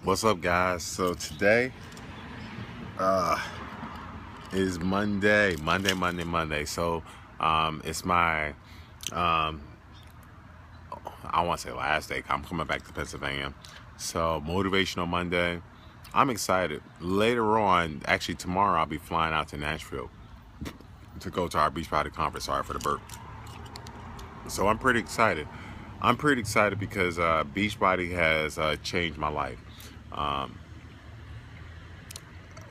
What's up, guys? So today uh, is Monday. So it's my I want to say last day. I'm coming back to Pennsylvania. So motivational Monday. I'm excited. Later on, actually tomorrow, I'll be flying out to Nashville to go to our Beachbody conference. Sorry for the burp. So I'm pretty excited. I'm pretty excited because Beachbody has changed my life. Um,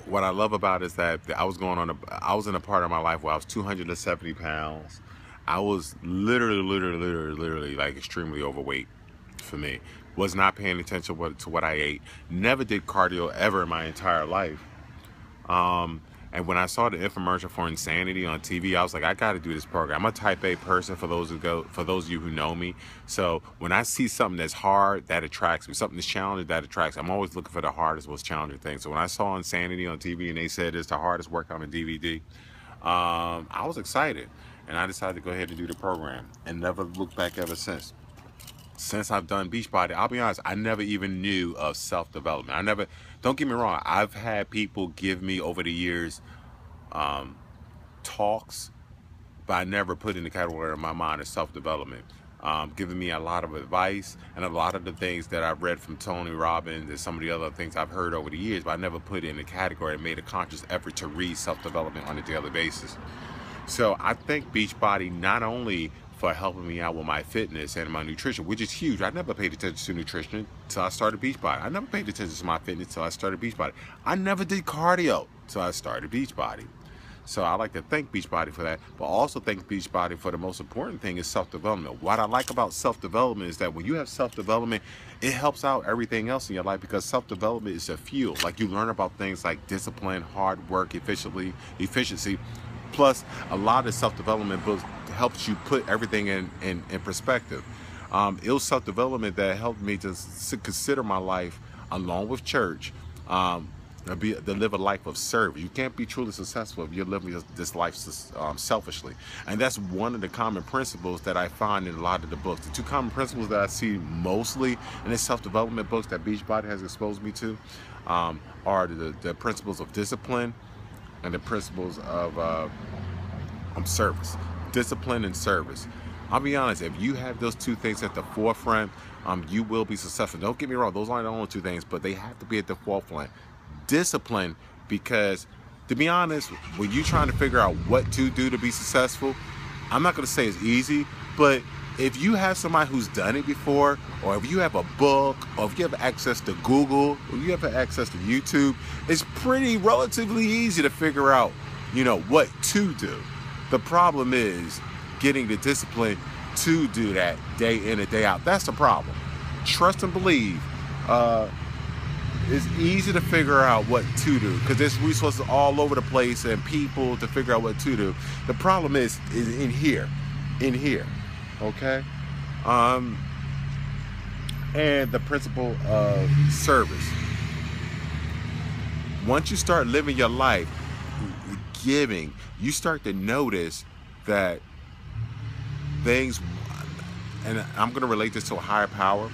what I love about it is that I was in a part of my life where I was 270 pounds. I was literally like extremely overweight for me. Was not paying attention to what I ate. Never did cardio ever in my entire life. And when I saw the infomercial for Insanity on TV, I was like, I got to do this program. I'm a type A person for those of you who know me. So when I see something that's hard, that attracts me. Something that's challenging, that attracts me. I'm always looking for the hardest, most challenging thing. So when I saw Insanity on TV and they said it's the hardest workout on DVD, I was excited. And I decided to go ahead and do the program and never looked back ever since. Since I've done Beachbody, I'll be honest, I never even knew of self-development. Don't get me wrong, I've had people give me over the years talks, but I never put in the category in my mind as self-development. Giving me a lot of advice and a lot of the things that I've read from Tony Robbins and some of the other things I've heard over the years, but I never put it in the category and made a conscious effort to read self-development on a daily basis. So I thank Beachbody not only for helping me out with my fitness and my nutrition, which is huge. I never paid attention to nutrition until I started Beachbody. I never paid attention to my fitness until I started Beachbody. I never did cardio until I started Beachbody. So I like to thank Beachbody for that, but also thank Beachbody for the most important thing is self-development. What I like about self-development is that when you have self-development, it helps out everything else in your life because self-development is a fuel. Like you learn about things like discipline, hard work, efficiency. Plus, a lot of self-development books helps you put everything in perspective. It was self-development that helped me to consider my life along with church. To live a life of service. You can't be truly successful if you're living this life selfishly. And that's one of the common principles that I find in a lot of the books. The two common principles that I see mostly in the self-development books that Beachbody has exposed me to are the principles of discipline and the principles of service. Discipline and service. I'll be honest, if you have those two things at the forefront, you will be successful. Don't get me wrong, those aren't the only two things, but they have to be at the forefront. Discipline, because to be honest, when you're trying to figure out what to do to be successful, I'm not going to say it's easy, but if you have somebody who's done it before, or if you have a book, or if you have access to Google, or you have access to YouTube, it's pretty relatively easy to figure out, what to do. The problem is getting the discipline to do that day in and day out. That's the problem. Trust and believe. It's easy to figure out what to do because there's resources all over the place and people to figure out what to do. The problem is in here, okay? And the principle of service. Once you start living your life giving, you start to notice that things, and I'm going to relate this to a higher power,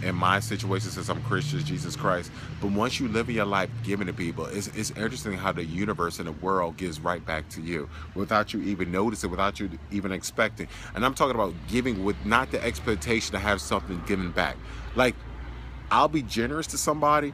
in my situation since I'm Christian, Jesus Christ. But once you live in your life giving to people, it's interesting how the universe and the world gives right back to you without you even noticing, without you even expecting. And I'm talking about giving with not the expectation to have something given back. Like, I'll be generous to somebody,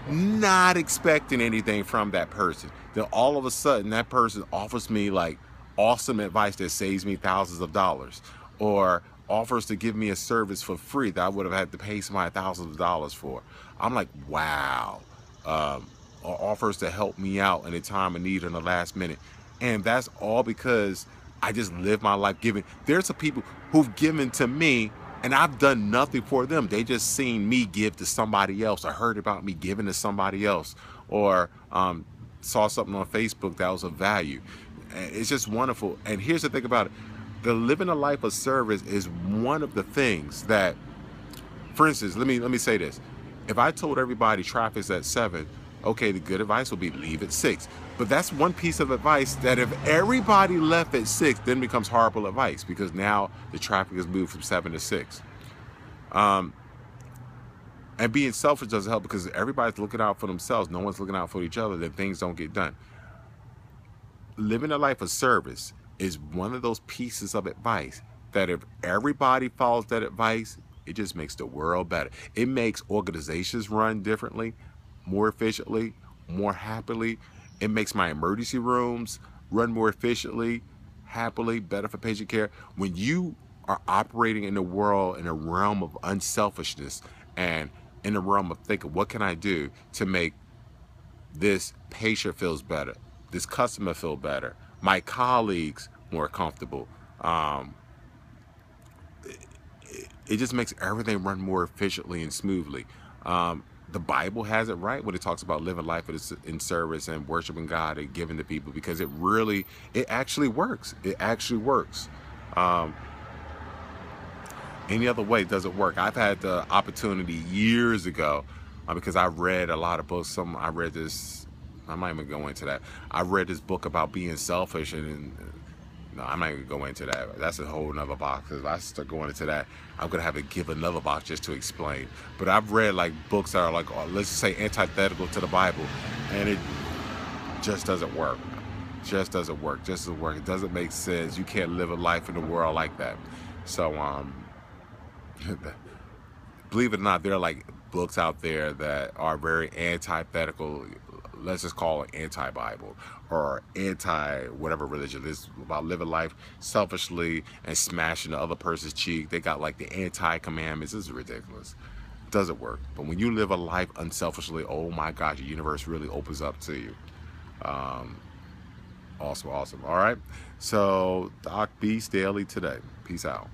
not expecting anything from that person. Then all of a sudden, that person offers me like awesome advice that saves me thousands of dollars, or offers to give me a service for free that I would have had to pay somebody thousands of dollars for. I'm like, wow. Or offers to help me out in a time of need in the last minute. And that's all because I just live my life giving. There's some people who've given to me and I've done nothing for them. They just seen me give to somebody else or heard about me giving to somebody else, or saw something on Facebook that was of value. It's just wonderful. And here's the thing about it. The living a life of service is one of the things that, for instance, let me say this. If I told everybody traffic's at 7, okay, the good advice would be leave at 6. But that's one piece of advice that if everybody left at 6, then becomes horrible advice because now the traffic is moved from 7 to 6. And being selfish doesn't help because everybody's looking out for themselves. No one's looking out for each other. Then things don't get done. Living a life of service is one of those pieces of advice that if everybody follows that advice, it just makes the world better. It makes organizations run differently, more efficiently, more happily. It makes my emergency rooms run more efficiently, happily, better for patient care. When you are operating in the world in a realm of unselfishness and in the realm of thinking, what can I do to make this patient feels better, this customer feel better, my colleagues more comfortable. It just makes everything run more efficiently and smoothly. The Bible has it right when it talks about living life in service and worshiping God and giving to people, because it actually works. It actually works. Any other way doesn't work. I've had the opportunity years ago, because I read a lot of books. I read this. I'm not even go into that. I read this book about being selfish, and no, I'm not even go into that. That's a whole nother box. If I start going into that, I'm gonna have to give another box just to explain. But I've read like books that are like, let's just say, antithetical to the Bible, and it just doesn't work. Just doesn't work. Just doesn't work. It doesn't make sense. You can't live a life in the world like that. So believe it or not, there are like books out there that are very antithetical. Let's just call it anti-Bible or anti-whatever religion. It's about living life selfishly and smashing the other person's cheek. They got like the anti-commandments. This is ridiculous. It doesn't work. But when you live a life unselfishly, oh my gosh, the universe really opens up to you. Awesome. All right. So Doc Beast Daily today. Peace out.